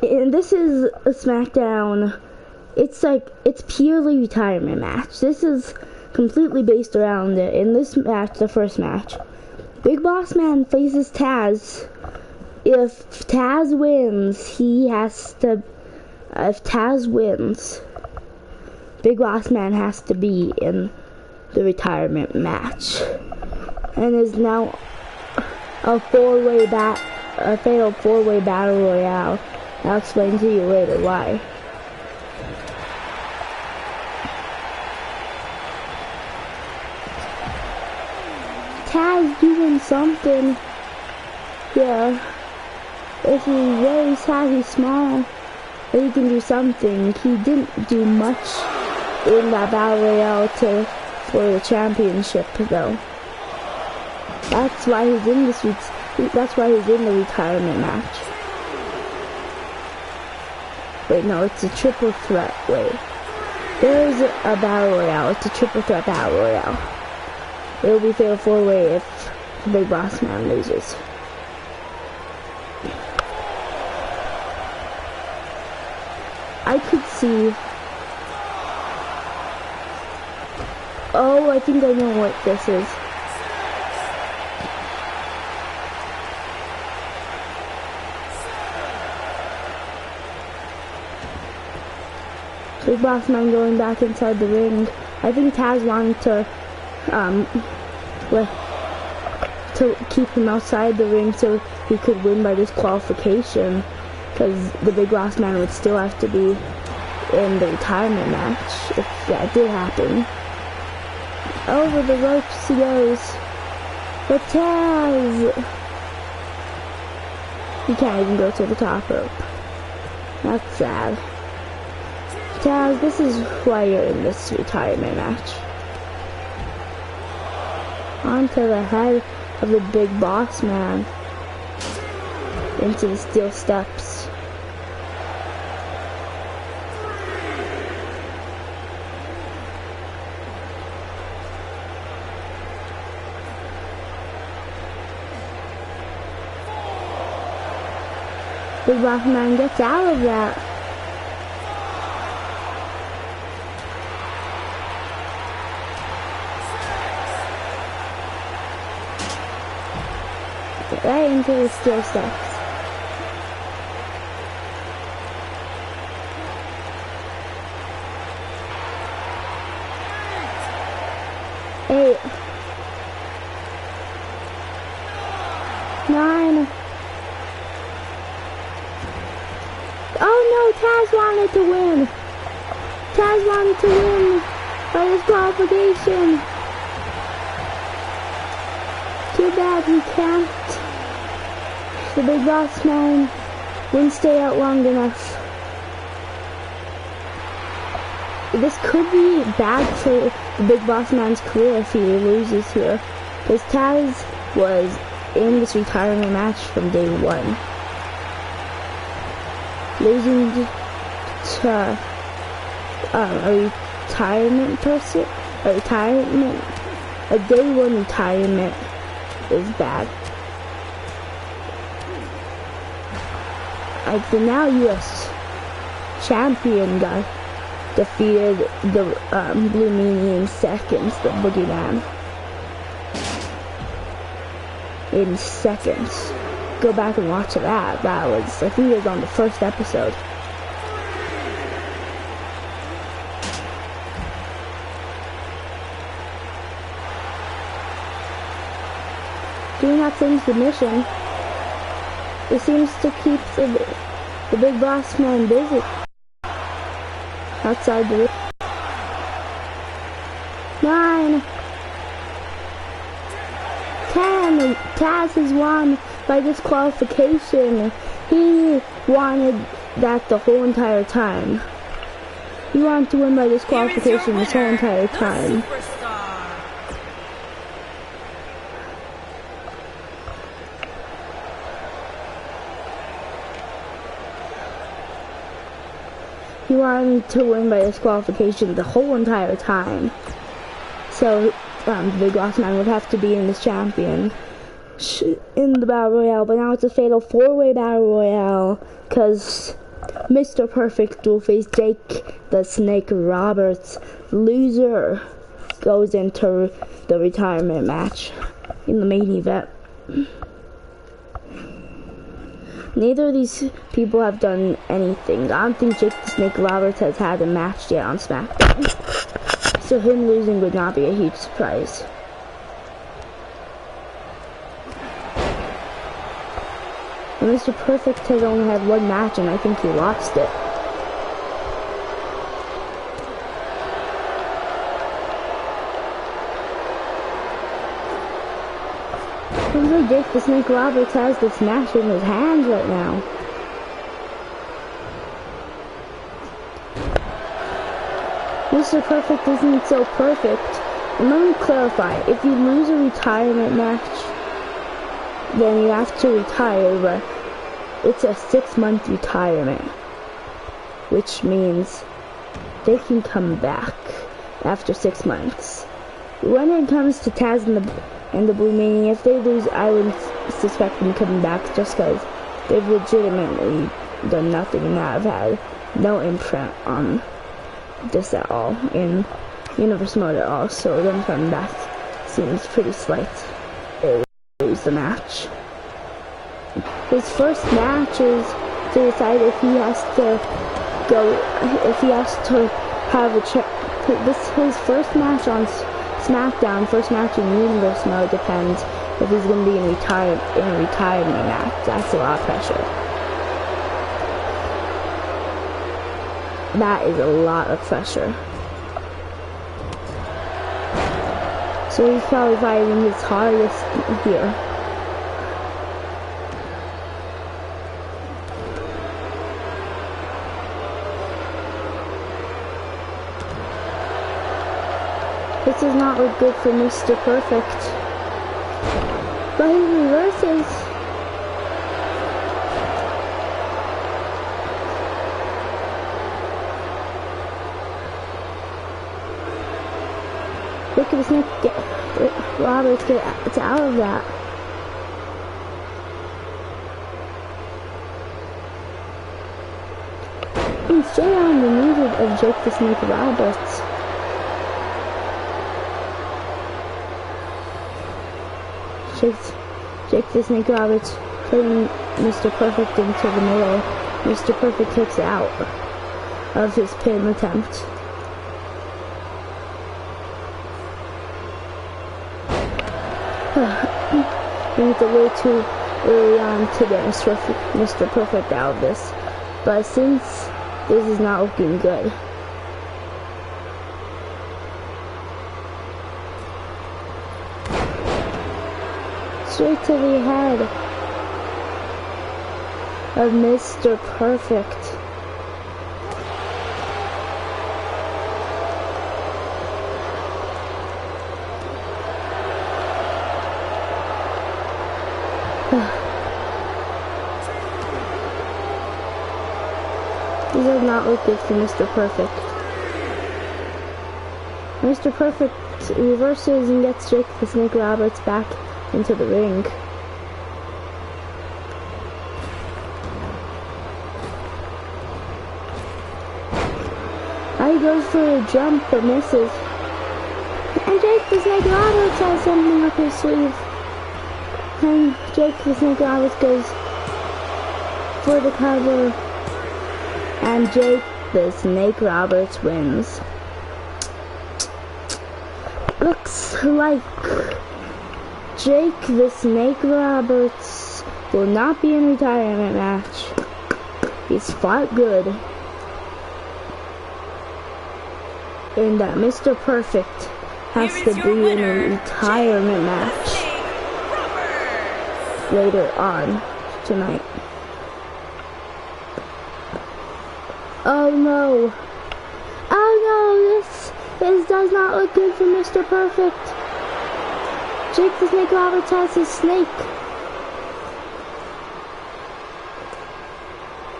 And this is a Smackdown. It's purely retirement match. This is completely based around it. In this match, the first match, Big Boss Man faces Taz. If Taz wins, Big Boss Man has to be in the retirement match. And is now a fatal four-way battle royale. I'll explain to you later why. Taz doing something. Yeah. If he's very sad, he's small, but he can do something. He didn't do much in that battle royale for the championship, though. That's why he's in the retirement match. Wait, no, it's a triple threat. Wait, there's a battle royale. It's a triple threat battle royale. It'll be fatal four-way if the Big Boss Man loses. I could see. Oh, I think I know what this is. Big Boss Man going back inside the ring. I think Taz wanted to keep him outside the ring so he could win by disqualification, because the Big Boss Man would still have to be in the retirement match if that did happen. Over the ropes he goes. But Taz! He can't even go to the top rope. That's sad. Taz, this is why you're in this retirement match. Onto the head of the Big Boss Man. Into the steel steps. Big Boss Man gets out of that. Right into the steel steps. 8, 9. Oh no, Taz wanted to win. Taz wanted to win by disqualification. Too bad he can't. The Big Boss Man wouldn't stay out long enough. This could be bad for the Big Boss Man's career if he loses here, because Taz was in this retirement match from day one. Losing to a day one retirement is bad. Like the now U.S. champion guy defeated the Blue Meanie in seconds, the Boogeyman. In seconds. Go back and watch that. That was, I think it was on the first episode. Doing that same submission, it seems to keep the Big Boss Man busy. Outside the 9, 10. Taz has won by disqualification. He wanted that the whole entire time. He wanted to win by disqualification this whole entire time. He wanted to win by disqualification the whole entire time. So, the Big Boss Man would have to be in this champion in the Battle Royale, but now it's a fatal 4-way Battle Royale, because Mr. Perfect will face Jake the Snake Roberts. Loser goes into the retirement match in the main event. Neither of these people have done anything. I don't think Jake the Snake Roberts has had a match yet on Smackdown. So him losing would not be a huge surprise. And Mr. Perfect has only had one match and I think he lost it. Seems like Jake the Snake Roberts has this match in his hands right now. Mr. Perfect isn't so perfect. And let me clarify, if you lose a retirement match, then you have to retire, but it's a 6-month retirement, which means they can come back after 6 months. When it comes to Taz and the Blue Mania, if they lose, I would suspect them coming back just because they've legitimately done nothing and have had no imprint on this at all, in Universe Mode at all, so them coming back seems pretty slight. They lose the match. His first match is to decide if he has to go, if he has to have his first match on Smackdown, first match in Universe Mode depends if he's going to be in a retirement match. That's a lot of pressure. That is a lot of pressure. So he's probably fighting his hardest here. This does not look good for Mr. Perfect. But he reverses. Look at the Snake Roberts get out of that. And straight on the knees of Jake the Snake Roberts. Jake the Snake Roberts putting Mr. Perfect into the middle. Mr. Perfect kicks out of his pin attempt. I think it's a little too early on to get Mr. Perfect out of this, but since this is not looking good, straight to the head of Mr. Perfect. This does not look good for Mr. Perfect. Mr. Perfect reverses and gets Jake the Snake Roberts back into the ring. He goes for a jump but misses. And Jake the Snake Roberts has something up his sleeve. And Jake the Snake Roberts goes for the cover. And Jake the Snake Roberts wins. Looks like Jake the Snake Roberts will not be in a retirement match. He's fought good. And that Mr. Perfect has to be in a retirement match later on tonight. Oh no. Oh no, this does not look good for Mr. Perfect. Jake the Snake Roberts has his snake.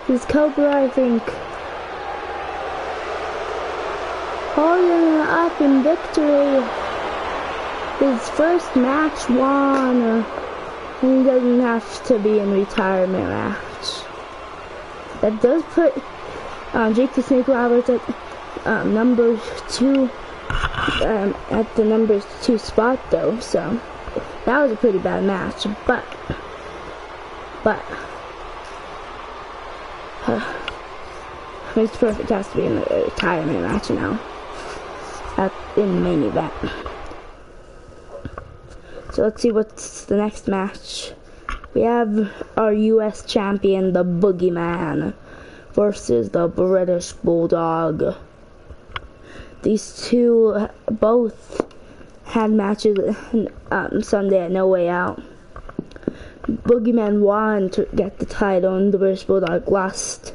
His Cobra, I think. Holding it up in victory. His first match won. And he doesn't have to be in retirement match. That does put Jake the Snake Roberts at number 2, at the number 2 spot though, so that was a pretty bad match, but it's perfect. It has to be in the retirement match now, in the main event. So let's see what's the next match. We have our U.S. champion, the Boogeyman, versus the British Bulldog. These two both had matches Sunday at No Way Out. Boogeyman won to get the title, and the British Bulldog lost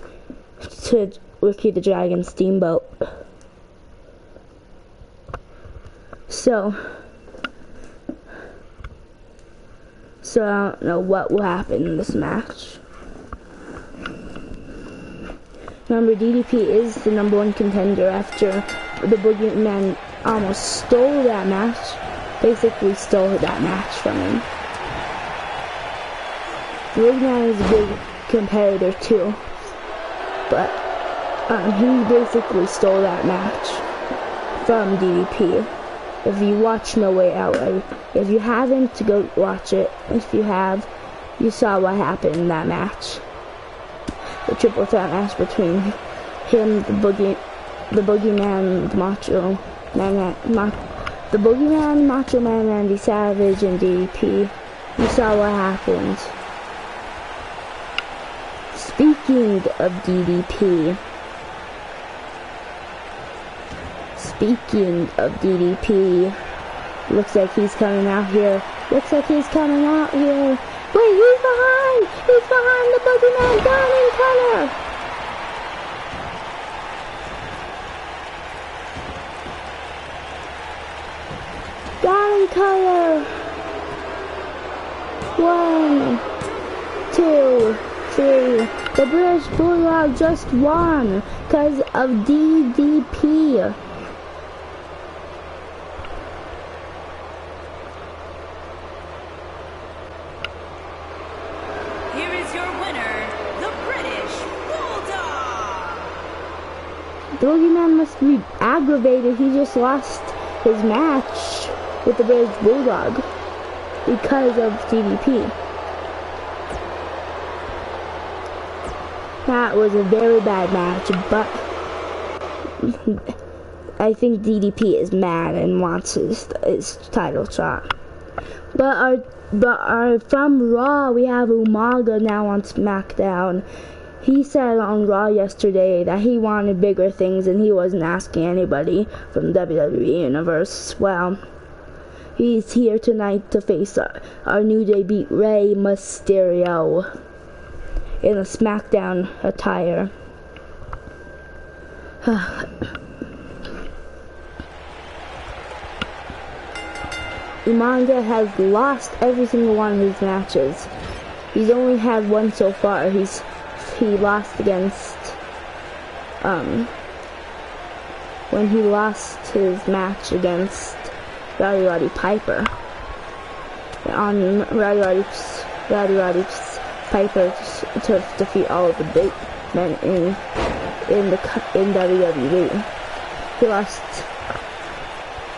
to Ricky the Dragon Steamboat. So I don't know what will happen in this match. Remember, DDP is the number 1 contender after the Boogeyman almost stole that match. Basically stole that match from him. The Boogeyman is a big competitor too, but he basically stole that match from DDP. If you watch No Way Out, if you haven't, to go watch it. If you have, you saw what happened in that match. The triple threat match between him, the Boogeyman, the Macho Man, the Boogeyman, Macho Man, Randy Savage, and DDP. You saw what happened. Speaking of DDP, looks like he's coming out here. Wait, he's behind! He's behind the Boogeyman, down in color! Down in color! 1, 2, 3. The British Bulldog just won because of DDP. The Boogeyman must be aggravated. He just lost his match with the British Bulldog because of DDP. That was a very bad match, but I think DDP is mad and wants his title shot. But from Raw, we have Umaga now on Smackdown. He said on Raw yesterday that he wanted bigger things and he wasn't asking anybody from WWE Universe. Well, he's here tonight to face our New Day beat Rey Mysterio in a Smackdown attire. Umaga has lost every single one of his matches. He's only had one so far. He lost against when he lost his match against Roddy Piper. On Roddy Piper to defeat all of the big men in WWE. He lost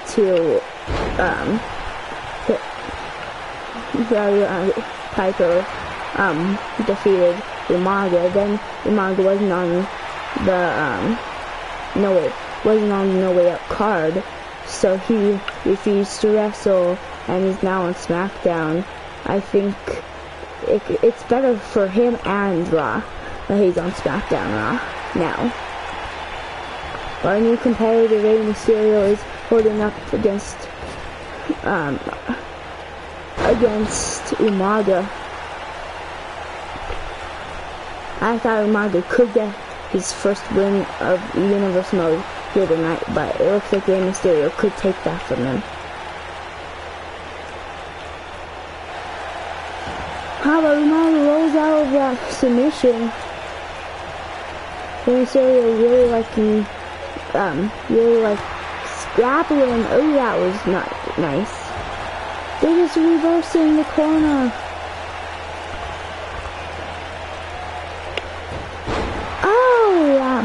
to Roddy Piper defeated Umaga. Then Umaga wasn't on the No Way Out card, so he refused to wrestle and is now on SmackDown. I think it's better for him and Raw that he's on SmackDown Raw now. Our new competitor Rey Mysterio is holding up against Umaga. I thought Umaga could get his first win of Universe Mode here tonight, but it looks like Rey Mysterio could take that from him. How about Umaga rolls out of that submission? Rey Mysterio really like grappling. Oh, that was not nice. They're just reversing the corner.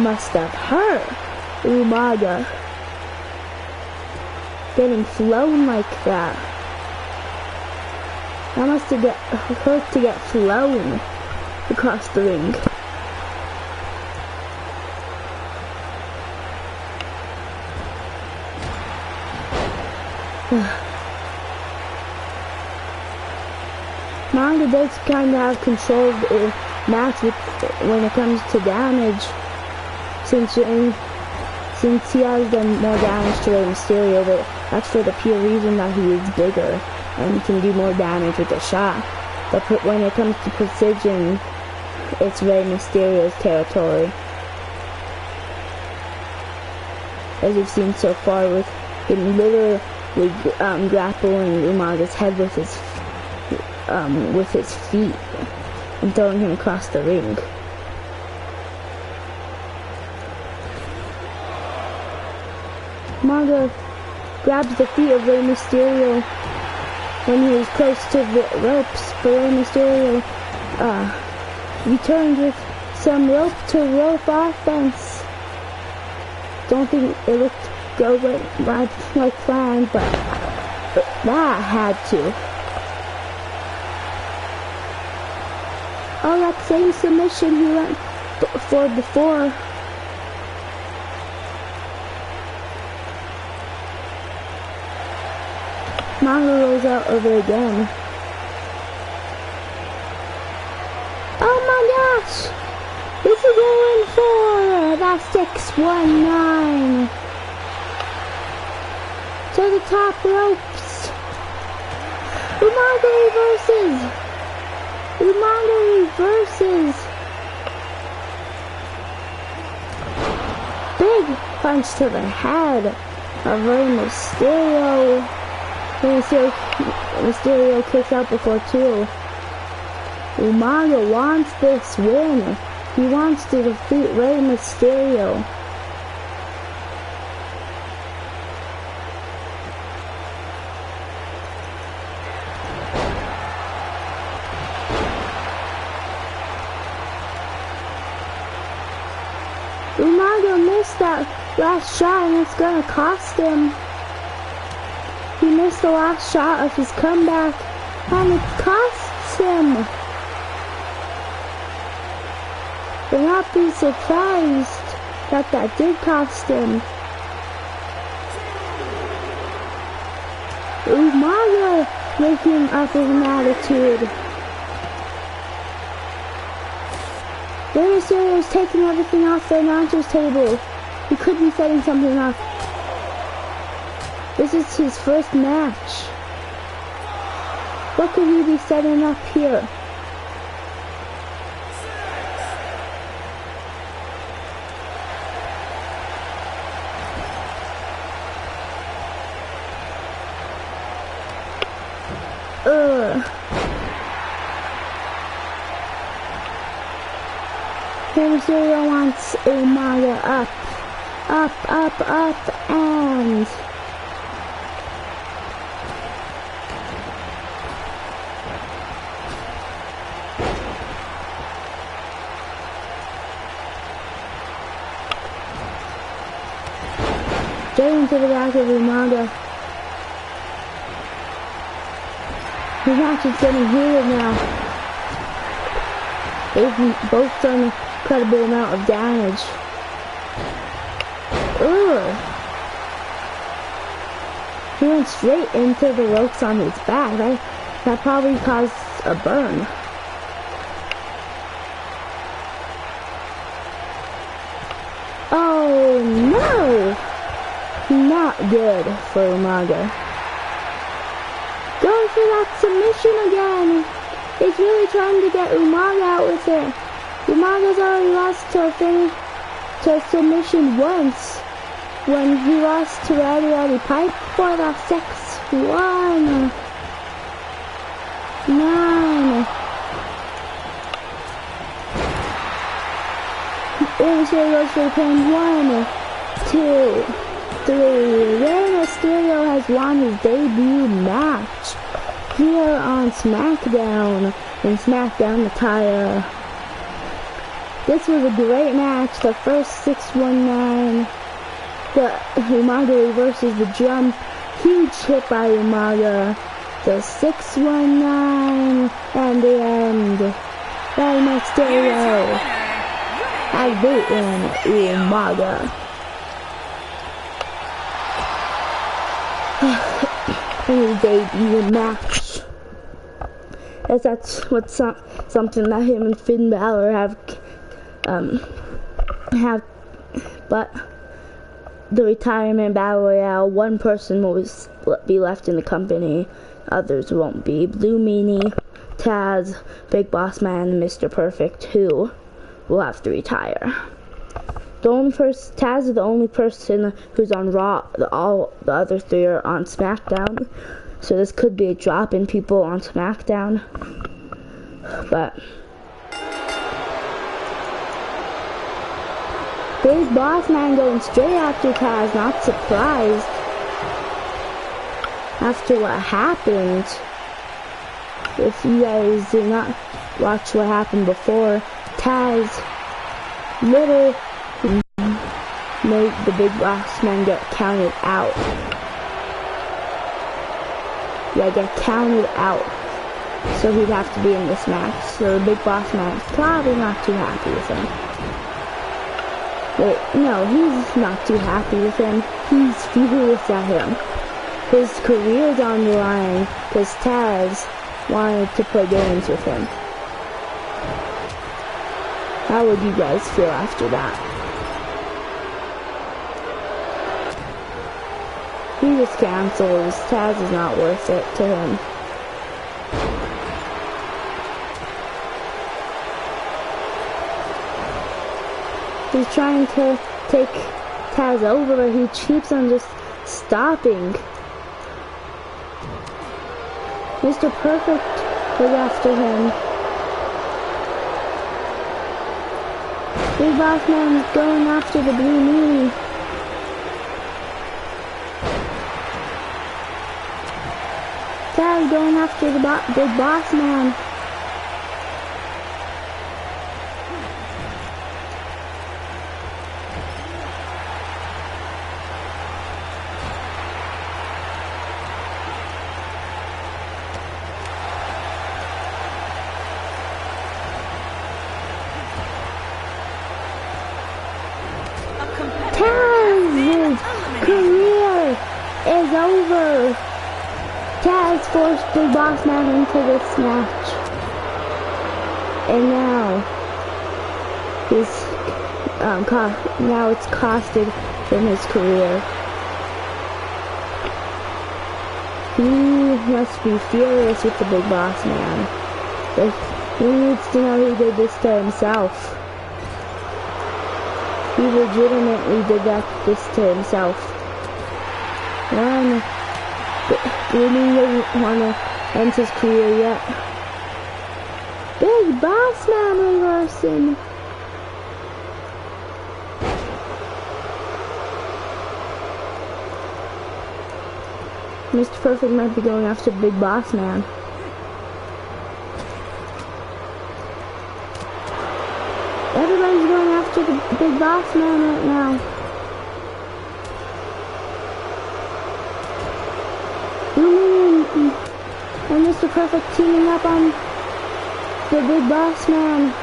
must have hurt Umaga. Getting flown like that. That must have hurt to get flown across the ring. Manga does kind of have control of the match when it comes to damage, since he has done more damage to Rey Mysterio, but that's for the pure reason that he is bigger and can do more damage with a shot. But when it comes to precision, it's Rey Mysterio's territory. As you've seen so far, with him literally grappling Umaga's head with his feet and throwing him across the ring. Umaga grabs the feet of Rey Mysterio when he was close to the ropes, but Rey Mysterio returned with some rope-to-rope offense. Don't think it looked good like planned, but that had to. Oh, that same submission he went for before. Manga rolls out of it again. Oh my gosh! This is going for that 619 to the top ropes. Umaga reverses. Umaga reverses. Big punch to the head of Rey Mysterio. Mysterio kicks out before two. Umaga wants this win. He wants to defeat Rey Mysterio. Umaga missed that last shot and it's gonna cost him. He missed the last shot of his comeback and it costs him. Do not be surprised that did cost him. Umaga making up with an attitude. Rey Mysterio is taking everything off the announcer's table. He could be setting something up. This is his first match. What could he be setting up here? Rey Mysterio wants Umaga up, and straight into the back of Umaga. His match is getting heated now. They've both done an incredible amount of damage. Ugh. He went straight into the ropes on his back. That probably caused a burn. Oh no! Not good for Umaga. Going for that submission again. He's really trying to get Umaga out with it. Umaga's already lost to a submission once when he lost to Roddy Pipe for the 619. Rey Mysterio goes for the pin. 1, 2, 3. Rey Mysterio has won his debut match here on Smackdown. In Smackdown, the This was a great match. The first 619. The Umaga reverses the jump. Huge hit by Umaga. The 619 and the end. Right next stereo. Has beaten Umaga. His debut match. As that's what's something that him and Finn Balor have, but the retirement battle royale, one person will be left in the company, others won't be. Blue Meanie, Taz, Big Boss Man, and Mr. Perfect, who will have to retire. Taz is the only person who's on Raw. All the other three are on Smackdown. So this could be a drop in people on Smackdown. But Big Boss Man going straight after Taz, not surprised. After what happened. If you guys did not watch what happened before, Taz literally made the Big Boss Man get counted out. Yeah, get counted out. So he'd have to be in this match. So the Big Boss Man is probably not too happy with him. Wait, no, he's not too happy with him. He's furious at him. His career's on the line because Taz wanted to play games with him. How would you guys feel after that? He just cancels. Taz is not worth it to him. He's trying to take Taz over, but he keeps on just stopping. Mr. Perfect is after him. Big Boss Man is going after the Blue Meanie. Taz going after the Big Boss Man. Taz's career is over. Taz forced Big Boss Man into this match. And now it's costed him his career. He must be furious with the Big Boss Man. He needs to know he did this to himself. He legitimately did this to himself. And Blue doesn't want to end his career yet. Big Boss Man reversing. Mr. Perfect might be going after Big Boss Man. Everybody's going after the Big Boss Man right now. And Mr. Perfect teaming up on the Big Boss Man.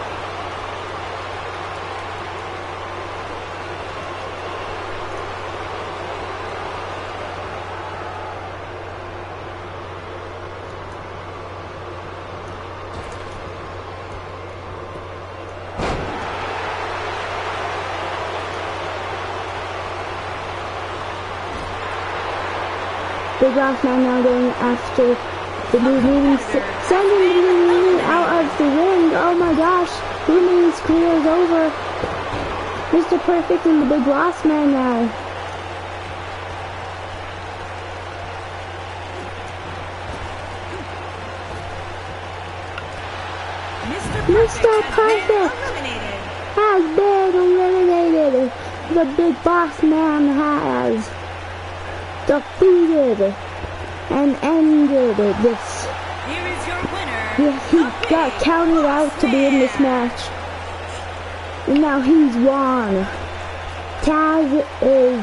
Big Boss Man now going after the Blue Meanie, sending the Blue Meanie out of the ring. Oh my gosh, Blue Meanie's career is over. Mr. Perfect and the Big Boss Man now. Mr. Perfect has been eliminated. The Big Boss Man has defeated and ended this. Here is your winner. He got counted out to be in this match. And now he's won. Taz is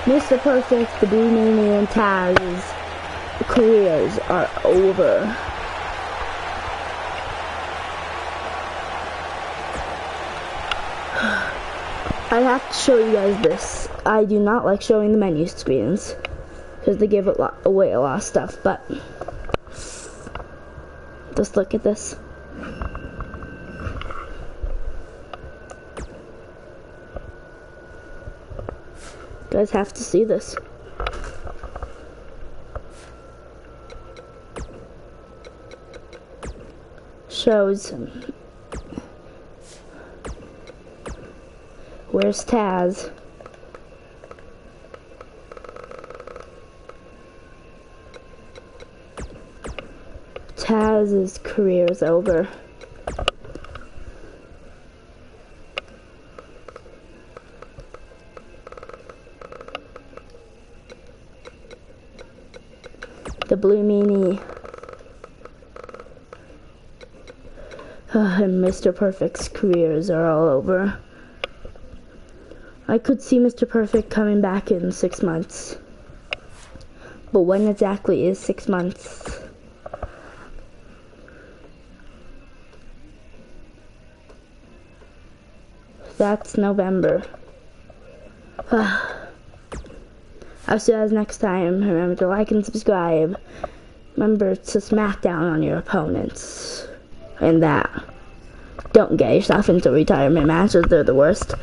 Mr. Perfect, the Blue Meanie, and Taz's careers are over. I have to show you guys this. I do not like showing the menu screens because they give away a lot of stuff, but just look at this. You guys have to see this. Shows where's Taz? Taz's career is over. The Blue Meanie and Mr. Perfect's careers are all over. I could see Mr. Perfect coming back in 6 months. But when exactly is 6 months? That's November. I'll see you guys next time. Remember to like and subscribe. Remember to Smackdown on your opponents. And that. Don't get yourself into retirement matches. They're the worst.